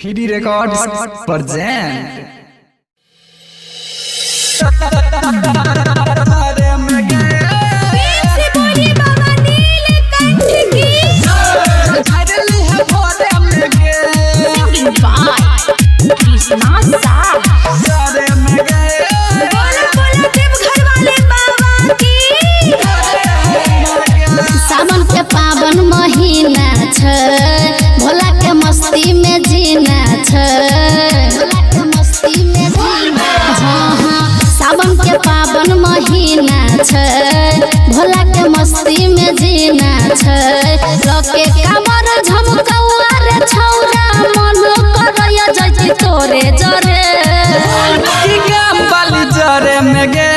Fidi Records present. सावन के पावन महीना छ, भोला के मस्ती में जीना छ, भोला के मस्ती में जीना। हाँ हाँ सावन के पावन महीना छ, भोला के मस्ती में जीना छ। लके कमर झमकौआ रे छौरा, मन करय जति तोरे जरे की गाम वाली जरे में गे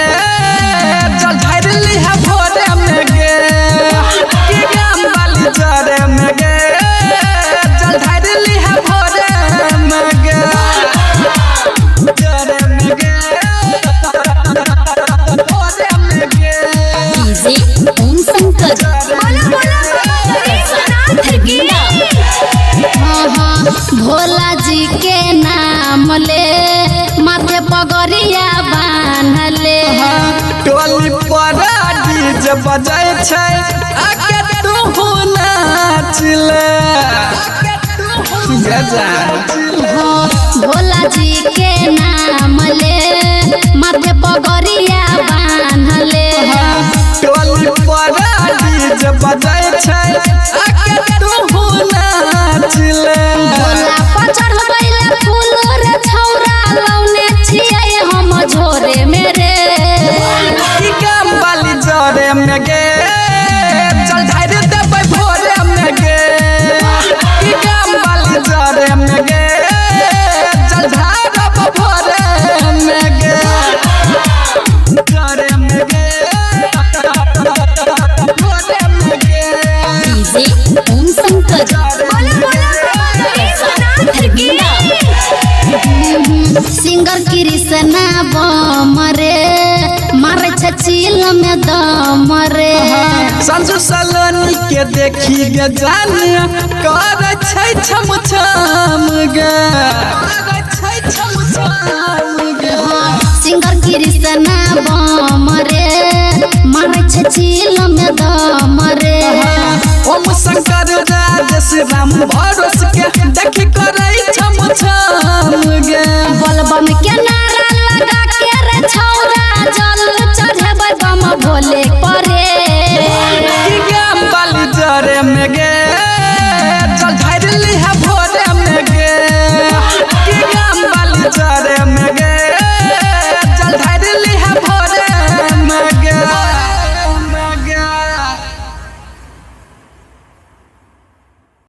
चल धरली है भोरे में गे। की गाम वाली जरे में गे चल धरली है भोरे में गे। जरे में गे भोरे में गे। डीजे ओम शंकर हाँ हाँ भोला जी के नाम ले, माथे पगड़िया बांधले। टोली पर डीजे बजाय छै, आके तू नाच ले। हाँ भोला जी के नाम ले, माथे पगड़िया बांधले। टोली पर डीजे बजाय छै, आके तू नाच ले। भोला पर चढ़बैले फूल रे छौरा, लौने छियै हम झोरे मेरे। की गाम वाली जरे में गे चल धैर्य देबै भोरे में गे। की गाम वाली जरे में गे चल धरब भोरे में गे। जरे में गे भोरे में गे। डीजे ओम शंकर सिंगर कृष्णा बम रे, मारे छचिल में दम रे। संजू सलोनी के देखी गे जान कर छै छम छम